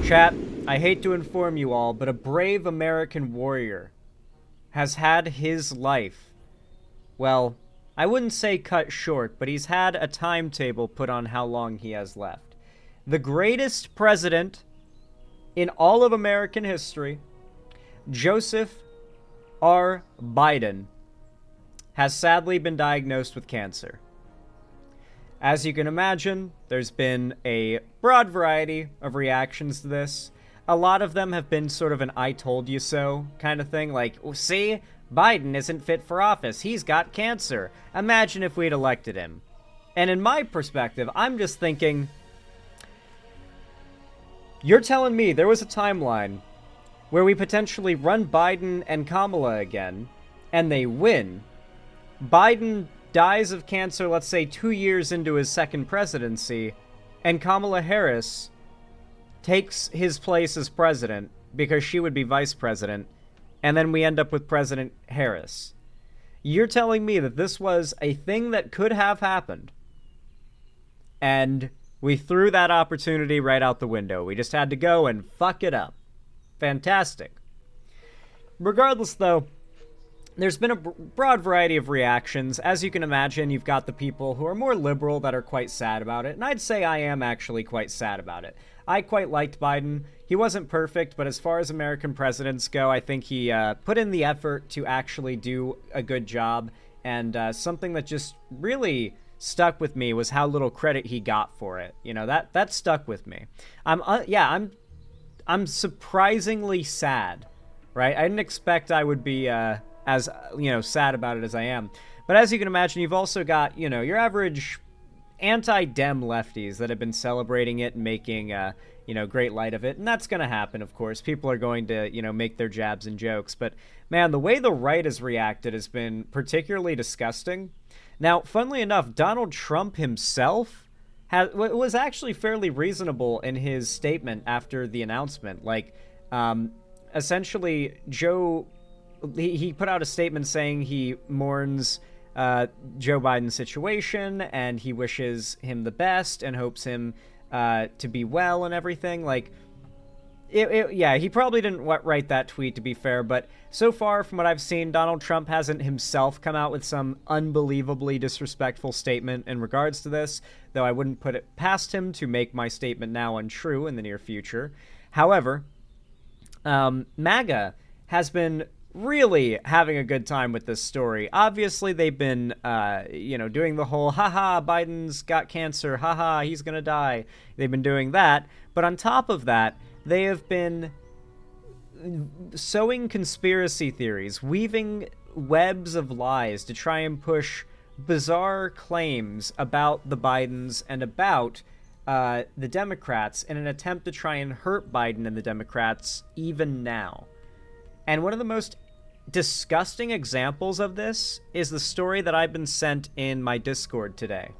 Chat, I hate to inform you all, but a brave American warrior has had his life, well, I wouldn't say cut short, but he's had a timetable put on how long he has left. The greatest president in all of American history, Joseph R. Biden, has sadly been diagnosed with cancer. As you can imagine, there's been a broad variety of reactions to this. A lot of them have been sort of an I told you so kind of thing, like, see, Biden isn't fit for office, he's got cancer. Imagine if we'd elected him. And in my perspective, I'm just thinking, you're telling me there was a timeline where we potentially run Biden and Kamala again, and they win. Biden dies of cancer, let's say 2 years into his second presidency, and Kamala Harris takes his place as president because she would be vice president, and then we end up with President Harris. You're telling me that this was a thing that could have happened, and we threw that opportunity right out the window. We just had to go and fuck it up. Fantastic. Regardless, though, there's been a broad variety of reactions. As you can imagine, you've got the people who are more liberal that are quite sad about it, and I'd say I am actually quite sad about it. I quite liked Biden. He wasn't perfect, but as far as American presidents go, I think he put in the effort to actually do a good job, and something that just really stuck with me was how little credit he got for it. You know, that stuck with me. I'm surprisingly sad, right? I didn't expect I would be as sad about it as I am. But as you can imagine, you've also got, your average anti-Dem lefties that have been celebrating it and making, great light of it. And that's going to happen, of course. People are going to, make their jabs and jokes. But, man, the way the right has reacted has been particularly disgusting. Now, funnily enough, Donald Trump himself was actually fairly reasonable in his statement after the announcement. Like, essentially, he put out a statement saying he mourns Joe Biden's situation and he wishes him the best and hopes him to be well and everything. Like, he probably didn't write that tweet, to be fair, but so far from what I've seen, Donald Trump hasn't himself come out with some unbelievably disrespectful statement in regards to this, though I wouldn't put it past him to make my statement now untrue in the near future. However, MAGA has been really having a good time with this story. Obviously, they've been, doing the whole, haha, Biden's got cancer, haha, he's gonna die. They've been doing that. But on top of that, they have been sowing conspiracy theories, weaving webs of lies to try and push bizarre claims about the Bidens and about the Democrats in an attempt to try and hurt Biden and the Democrats even now. And one of the most disgusting examples of this is the story that I've been sent in my Discord today.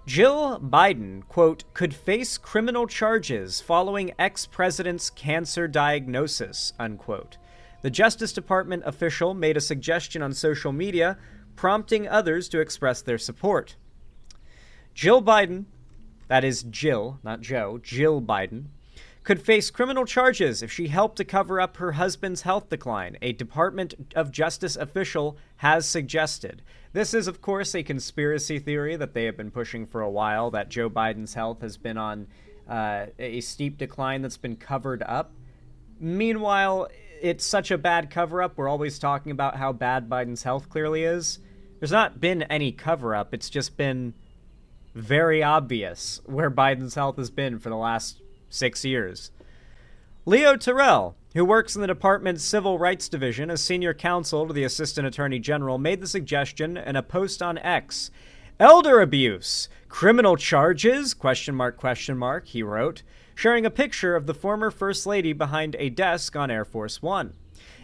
Jill Biden, quote, could face criminal charges following ex-president's cancer diagnosis, unquote. The Justice Department official made a suggestion on social media, prompting others to express their support. Jill Biden, that is Jill, not Joe, Jill Biden, could face criminal charges if she helped to cover up her husband's health decline, a Department of Justice official has suggested. This is, of course, a conspiracy theory that they have been pushing for a while, that Joe Biden's health has been on a steep decline that's been covered up. Meanwhile, it's such a bad cover-up. We're always talking about how bad Biden's health clearly is. There's not been any cover-up. It's just been very obvious where Biden's health has been for the last 6 years. Leo Terrell, who works in the department's Civil Rights Division as senior counsel to the Assistant Attorney General, made the suggestion in a post on X. Elder abuse, criminal charges, ? He wrote, sharing a picture of the former First Lady behind a desk on Air Force One.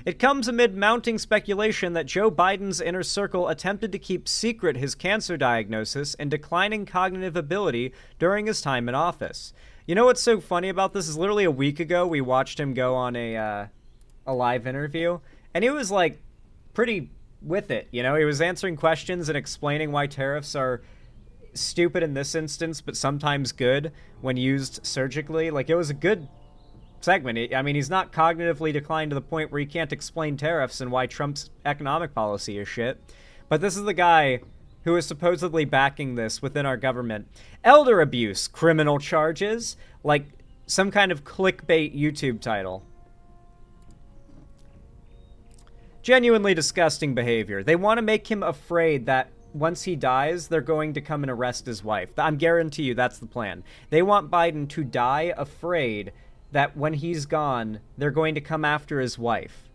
It comes amid mounting speculation that Joe Biden's inner circle attempted to keep secret his cancer diagnosis and declining cognitive ability during his time in office. You know what's so funny about this is literally a week ago we watched him go on a live interview, and he was like pretty with it. He was answering questions and explaining why tariffs are stupid in this instance, but sometimes good when used surgically. Like, it was a good segment. I mean, he's not cognitively declined to the point where he can't explain tariffs and why Trump's economic policy is shit. But this is the guy who is supposedly backing this within our government. Elder abuse, criminal charges, like some kind of clickbait YouTube title. Genuinely disgusting behavior. They want to make him afraid that once he dies, they're going to come and arrest his wife. I guarantee you that's the plan. They want Biden to die afraid that when he's gone, they're going to come after his wife.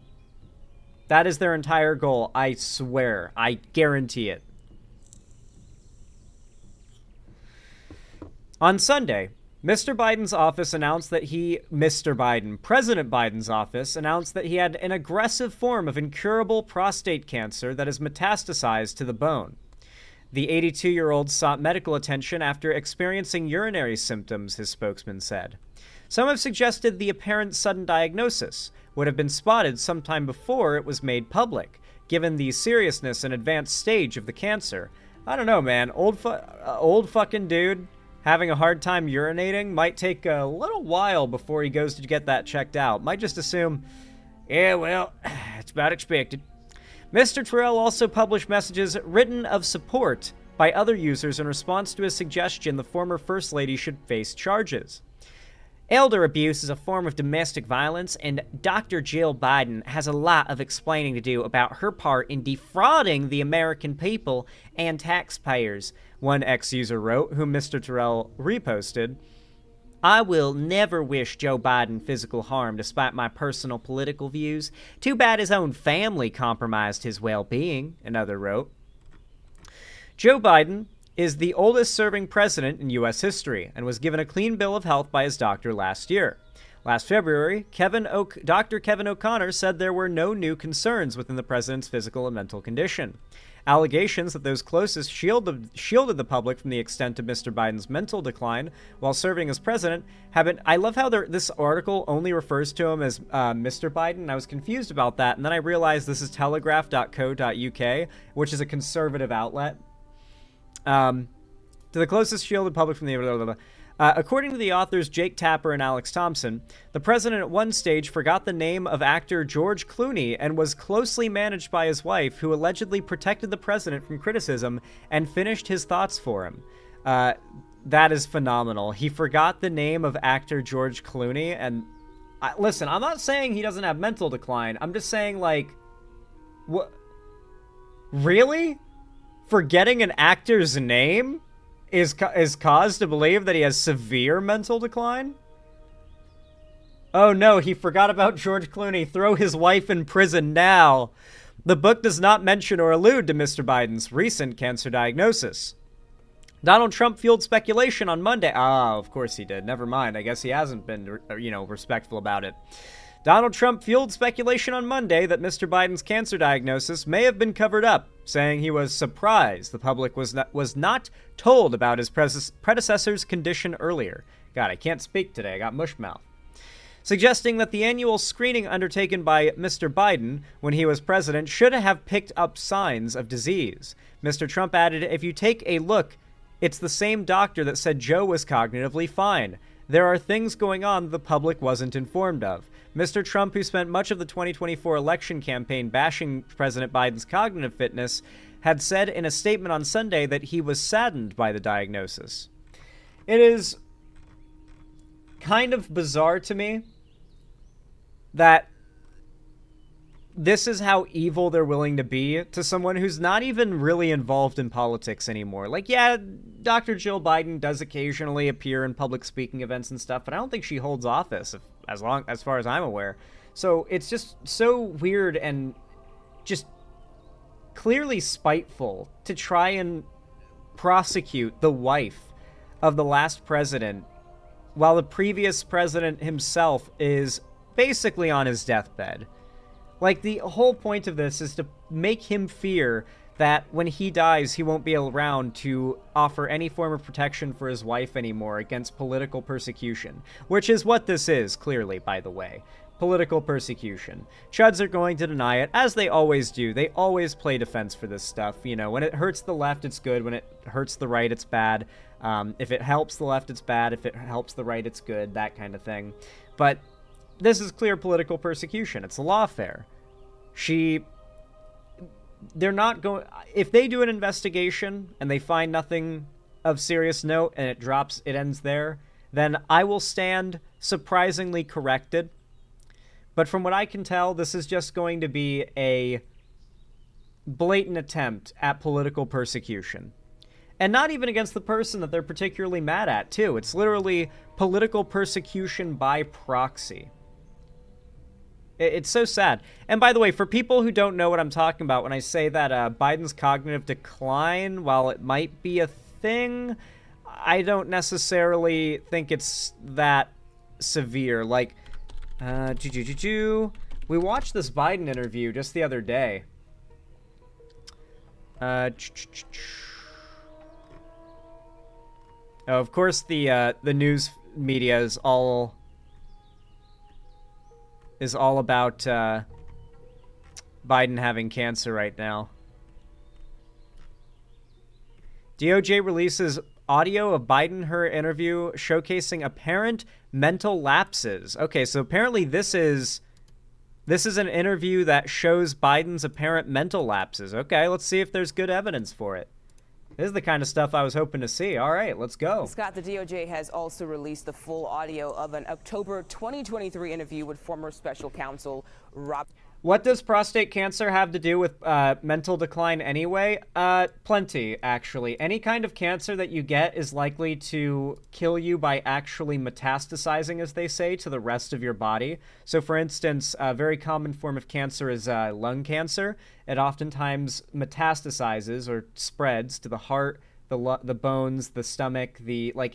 That is their entire goal, I swear. I guarantee it. On Sunday, President Biden's office announced that he had an aggressive form of incurable prostate cancer that has metastasized to the bone. The 82-year-old sought medical attention after experiencing urinary symptoms, his spokesman said. Some have suggested the apparent sudden diagnosis would have been spotted sometime before it was made public, given the seriousness and advanced stage of the cancer. I don't know, man. Old fucking dude having a hard time urinating might take a little while before he goes to get that checked out. Might just assume, yeah, well, it's about expected. Mr. Terrell also published messages written of support by other users in response to his suggestion the former First Lady should face charges. Elder abuse is a form of domestic violence, and Dr. Jill Biden has a lot of explaining to do about her part in defrauding the American people and taxpayers, one ex-user wrote, whom Mr. Terrell reposted. I will never wish Joe Biden physical harm despite my personal political views. Too bad his own family compromised his well-being, another wrote. Joe Biden is the oldest serving president in U.S. history and was given a clean bill of health by his doctor last year. Last February, Dr. Kevin O'Connor said there were no new concerns within the president's physical and mental condition. Allegations that those closest shielded the public from the extent of Mr. Biden's mental decline while serving as president have been... I love how this article only refers to him as Mr. Biden. I was confused about that, and then I realized this is telegraph.co.uk, which is a conservative outlet. To the closest shielded public from the... according to the authors Jake Tapper and Alex Thompson, the president at one stage forgot the name of actor George Clooney and was closely managed by his wife, who allegedly protected the president from criticism and finished his thoughts for him. That is phenomenal. He forgot the name of actor George Clooney, and... listen, I'm not saying he doesn't have mental decline. I'm just saying, like... What? Really? Forgetting an actor's name is cause to believe that he has severe mental decline? Oh no, he forgot about George Clooney. Throw his wife in prison now. The book does not mention or allude to Mr. Biden's recent cancer diagnosis. Donald Trump fueled speculation on Monday. Of course he did. Never mind. I guess he hasn't been, respectful about it. Donald Trump fueled speculation on Monday that Mr. Biden's cancer diagnosis may have been covered up, saying he was surprised the public was not told about his predecessor's condition earlier. God, I can't speak today. I got mush mouth. Suggesting that the annual screening undertaken by Mr. Biden when he was president should have picked up signs of disease. Mr. Trump added, if you take a look, it's the same doctor that said Joe was cognitively fine. There are things going on the public wasn't informed of. Mr. Trump, who spent much of the 2024 election campaign bashing President Biden's cognitive fitness, had said in a statement on Sunday that he was saddened by the diagnosis. It is kind of bizarre to me that this is how evil they're willing to be to someone who's not even really involved in politics anymore. Like, yeah, Dr. Jill Biden does occasionally appear in public speaking events and stuff, but I don't think she holds office, as far as I'm aware. So it's just so weird and just clearly spiteful to try and prosecute the wife of the last president while the previous president himself is basically on his deathbed. Like, the whole point of this is to make him fear that when he dies, he won't be around to offer any form of protection for his wife anymore against political persecution, which is what this is, clearly, by the way. political persecution. Chuds are going to deny it, as they always do. They always play defense for this stuff. You know, when it hurts the left, it's good. When it hurts the right, it's bad. If it helps the left, it's bad. If it helps the right, it's good. That kind of thing. But this is clear political persecution. It's a lawfare. They're not going... If they do an investigation and they find nothing of serious note and it ends there, then I will stand surprisingly corrected. But from what I can tell, this is just going to be a blatant attempt at political persecution. And not even against the person that they're particularly mad at, too. It's literally political persecution by proxy. It's so sad. And by the way, for people who don't know what I'm talking about when I say that Biden's cognitive decline, while it might be a thing, I don't necessarily think it's that severe. Like, we watched this Biden interview just the other day. Of course, the news media is all about Biden having cancer right now. DOJ releases audio of Biden-her interview showcasing apparent mental lapses. Okay, so apparently this is an interview that shows Biden's apparent mental lapses. Okay, let's see if there's good evidence for it. This is the kind of stuff I was hoping to see. All right, let's go. Scott, the DOJ has also released the full audio of an October 2023 interview with former special counsel Rob. What does prostate cancer have to do with mental decline anyway? Plenty, actually. Any kind of cancer that you get is likely to kill you by actually metastasizing, as they say, to the rest of your body. So, for instance, a very common form of cancer is lung cancer. It oftentimes metastasizes or spreads to the heart, the bones, the stomach,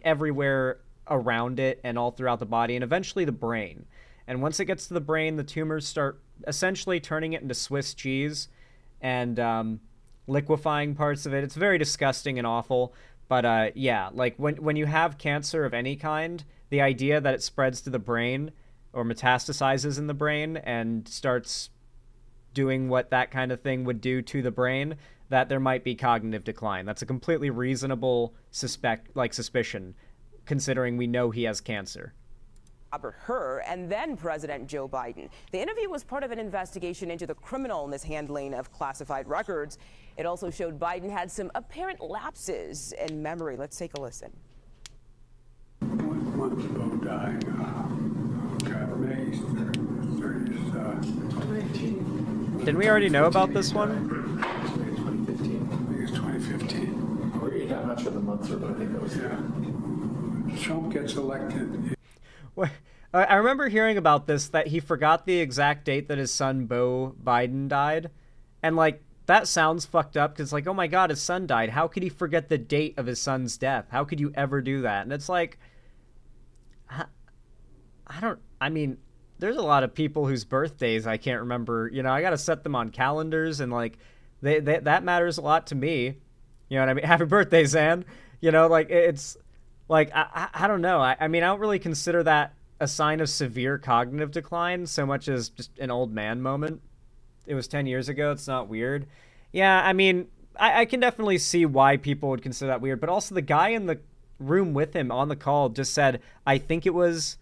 everywhere around it and all throughout the body, and eventually the brain. And once it gets to the brain, the tumors start essentially turning it into Swiss cheese and liquefying parts of it. It's very disgusting and awful. But yeah, like when you have cancer of any kind, the idea that it spreads to the brain or metastasizes in the brain and starts doing what that kind of thing would do to the brain, that there might be cognitive decline. That's a completely reasonable suspicion, considering we know he has cancer. Robert Hur and then President Joe Biden. The interview was part of an investigation into the criminal mishandling of classified records. It also showed Biden had some apparent lapses in memory. Let's take a listen. 1 month ago died, May 30th, 2018. Didn't we already know about this one? I think it's 2015. I'm not sure the months are, but I think that was Trump gets elected. I remember hearing about this, that he forgot the exact date that his son Beau Biden died. And, that sounds fucked up because, oh my God, his son died. How could he forget the date of his son's death? How could you ever do that? And it's there's a lot of people whose birthdays I can't remember. You know, I got to set them on calendars and, that matters a lot to me. You know what I mean? Happy birthday, Zan. You know, it's... I don't know. I don't really consider that a sign of severe cognitive decline so much as just an old man moment. It was 10 years ago. It's not weird. Yeah, I can definitely see why people would consider that weird. But also the guy in the room with him on the call just said, I think it was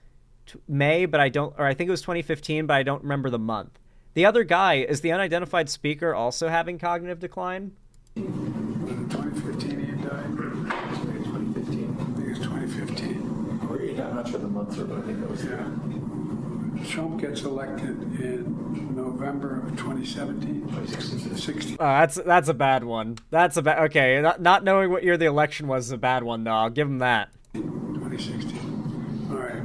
May, but I think it was 2015, but I don't remember the month. The other guy, is the unidentified speaker also having cognitive decline? 2015 he died. 2015. I think it's 2015. I'm not sure the months are, but I think that was Trump gets elected in November of 2017. 2016. That's a bad one. Okay. Not knowing what year the election was is a bad one, though. I'll give him that. 2016. All right.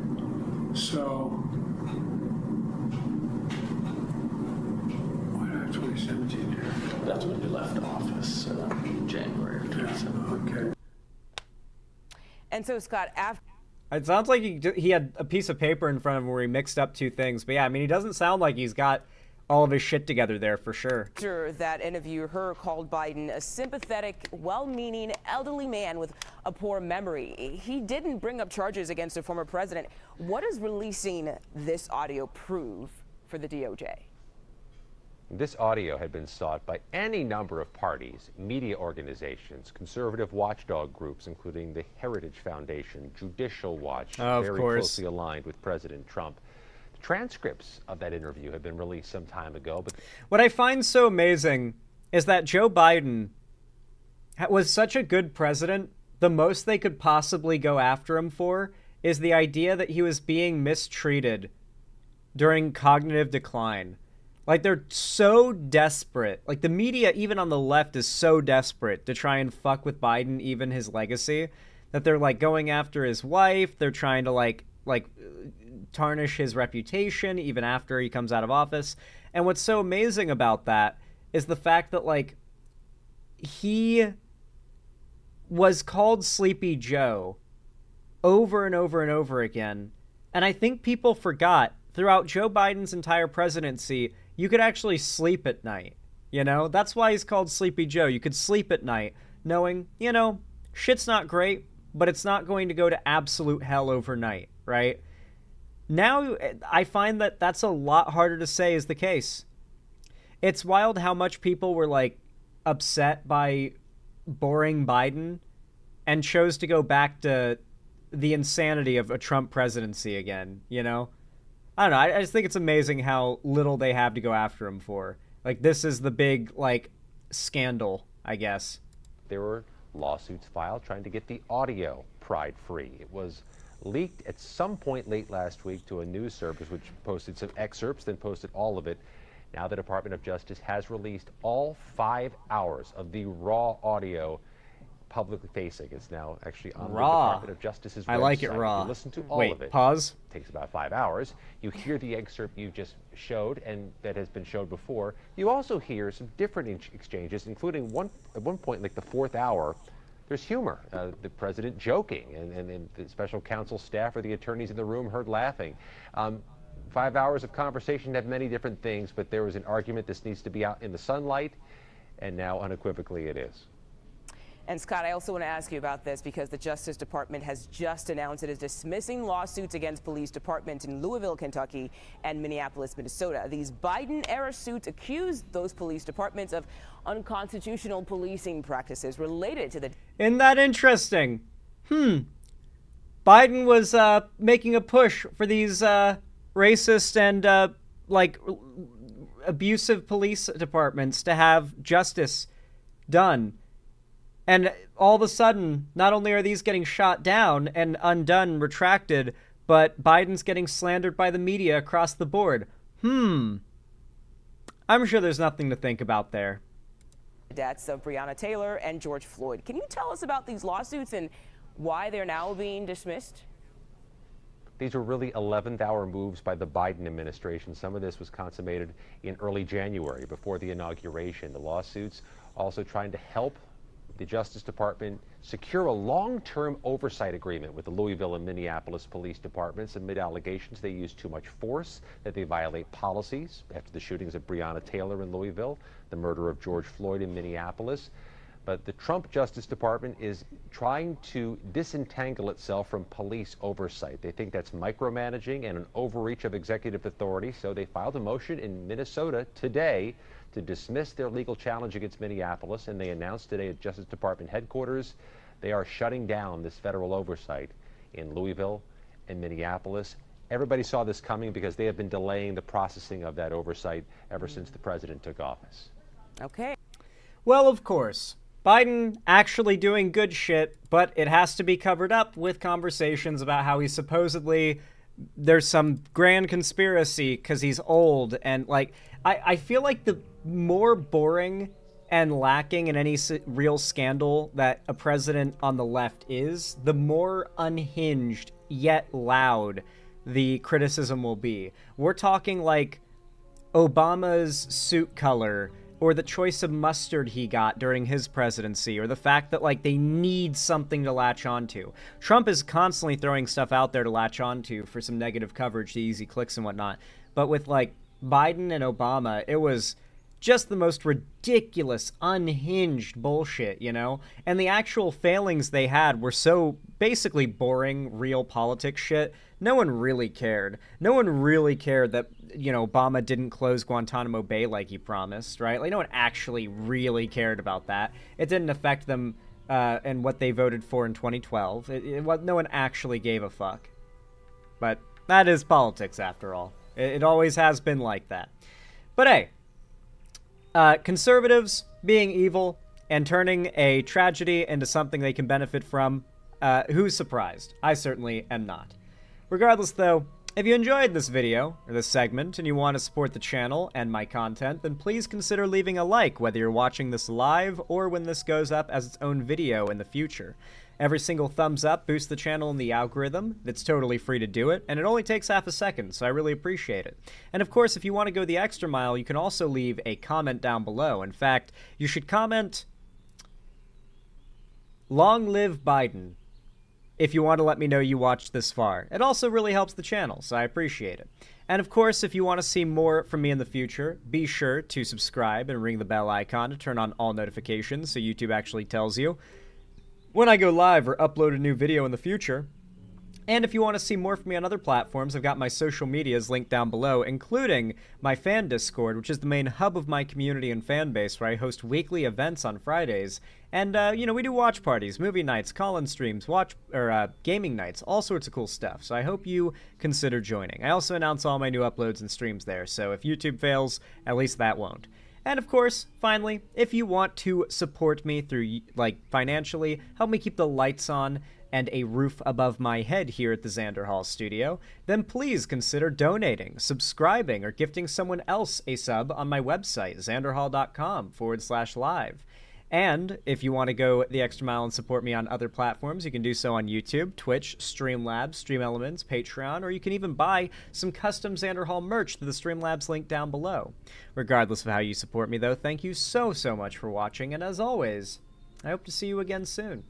So, why did I have 2017 here? That's when you left office, January of 2017. Okay. And so, Scott, after... It sounds like he had a piece of paper in front of him where he mixed up two things. But yeah, he doesn't sound like he's got all of his shit together there for sure. After that interview, Hur called Biden a sympathetic, well-meaning elderly man with a poor memory. He didn't bring up charges against a former president. What does releasing this audio prove for the DOJ? This audio had been sought by any number of parties, media organizations, conservative watchdog groups, including the Heritage Foundation, Judicial Watch, very closely aligned with President Trump. The transcripts of that interview had been released some time ago. But what I find so amazing is that Joe Biden was such a good president. The most they could possibly go after him for is the idea that he was being mistreated during cognitive decline. Like, they're so desperate. Like, the media, even on the left, is so desperate to try and fuck with Biden, even his legacy, that they're, like, going after his wife. They're trying to, like tarnish his reputation even after he comes out of office. And what's so amazing about that is the fact that, like, he was called Sleepy Joe over and over and over again. And I think people forgot throughout Joe Biden's entire presidency, you could actually sleep at night, you know? That's why he's called Sleepy Joe. You could sleep at night knowing, you know, shit's not great, but it's not going to go to absolute hell overnight, right? Now, I find that that's a lot harder to say is the case. It's wild how much people were, like, upset by boring Biden and chose to go back to the insanity of a Trump presidency again, you know? I don't know. I just think it's amazing how little they have to go after him for. Like, this is the big, like, scandal, I guess. there were lawsuits filed trying to get the audio pried free. It was leaked at some point late last week to a news service which posted some excerpts, then posted all of it. Now the Department of Justice has released all 5 hours of the raw audio publicly facing. It's now actually on the Department of Justice's website. I like it raw. You listen to all of it. Pause. It takes about 5 hours. You hear the excerpt you just showed and that has been showed before. You also hear some different exchanges, including at one point, like the 4th hour, there's humor. The president joking, and the special counsel staff or the attorneys in the room heard laughing. 5 hours of conversation have many different things, but there was an argument this needs to be out in the sunlight, and now unequivocally it is. And Scott, I also want to ask you about this because the Justice Department has just announced it is dismissing lawsuits against police departments in Louisville, Kentucky and Minneapolis, Minnesota. These Biden-era suits accuse those police departments of unconstitutional policing practices related to the... Isn't that interesting? Biden was making a push for these racist and like abusive police departments to have justice done. And all of a sudden, not only are these getting shot down and undone, retracted, but Biden's getting slandered by the media across the board. I'm sure there's nothing to think about there. Deaths of Breonna Taylor and George Floyd. Can you tell us about these lawsuits and why they're now being dismissed? These were really 11th hour moves by the Biden administration. Some of this was consummated in early January before the inauguration. The lawsuits also trying to help the Justice Department secure a long-term oversight agreement with the Louisville and Minneapolis police departments amid allegations they use too much force, that they violate policies after the shootings of Breonna Taylor in Louisville, the murder of George Floyd in Minneapolis. But the Trump Justice Department is trying to disentangle itself from police oversight. They think that's micromanaging and an overreach of executive authority, so they filed a motion in Minnesota today to dismiss their legal challenge against Minneapolis, and they announced today at Justice Department headquarters they are shutting down this federal oversight in Louisville and Minneapolis. Everybody saw this coming because they have been delaying the processing of that oversight ever since the president took office. Okay. Well, of course. Biden actually doing good shit, but it has to be covered up with conversations about how he supposedly there's some grand conspiracy because he's old. And like, I feel like the more boring and lacking in any real scandal that a president on the left is, the more unhinged yet loud the criticism will be. We're talking like Obama's suit color, or the choice of mustard he got during his presidency, or the fact that, like, they need something to latch onto. Trump is constantly throwing stuff out there to latch onto for some negative coverage, the easy clicks and whatnot. But with, like, Biden and Obama, it was just the most ridiculous, unhinged bullshit, you know? And the actual failings they had were so basically boring, real politics shit. No one really cared. No one really cared that, you know, Obama didn't close Guantanamo Bay like he promised, right? Like, no one actually really cared about that. It didn't affect them and what they voted for in 2012. No one actually gave a fuck. But that is politics, after all. It always has been like that. But hey, conservatives being evil and turning a tragedy into something they can benefit from, who's surprised? I certainly am not. Regardless, though, if you enjoyed this video, or this segment, and you want to support the channel and my content, then please consider leaving a like, whether you're watching this live or when this goes up as its own video in the future. Every single thumbs up boosts the channel in the algorithm. It's totally free to do it, and it only takes half a second, so I really appreciate it. And of course, if you want to go the extra mile, you can also leave a comment down below. In fact, you should comment, "Long live Biden," if you want to let me know you watched this far. It also really helps the channel, so I appreciate it. And of course, if you want to see more from me in the future, be sure to subscribe and ring the bell icon to turn on all notifications so YouTube actually tells you when I go live or upload a new video in the future. And if you want to see more from me on other platforms, I've got my social medias linked down below, including my fan Discord, which is the main hub of my community and fan base, where I host weekly events on Fridays. And, you know, we do watch parties, movie nights, call-in streams, gaming nights, all sorts of cool stuff. So I hope you consider joining. I also announce all my new uploads and streams there, so if YouTube fails, at least that won't. And of course, finally, if you want to support me through, like, financially, help me keep the lights on and a roof above my head here at the Xander Hall studio, then please consider donating, subscribing, or gifting someone else a sub on my website, xanderhall.com/live. And if you want to go the extra mile and support me on other platforms, you can do so on YouTube, Twitch, Streamlabs, Stream Elements, Patreon, or you can even buy some custom Xander Hall merch through the Streamlabs link down below. Regardless of how you support me, though, thank you so much for watching, and as always, I hope to see you again soon.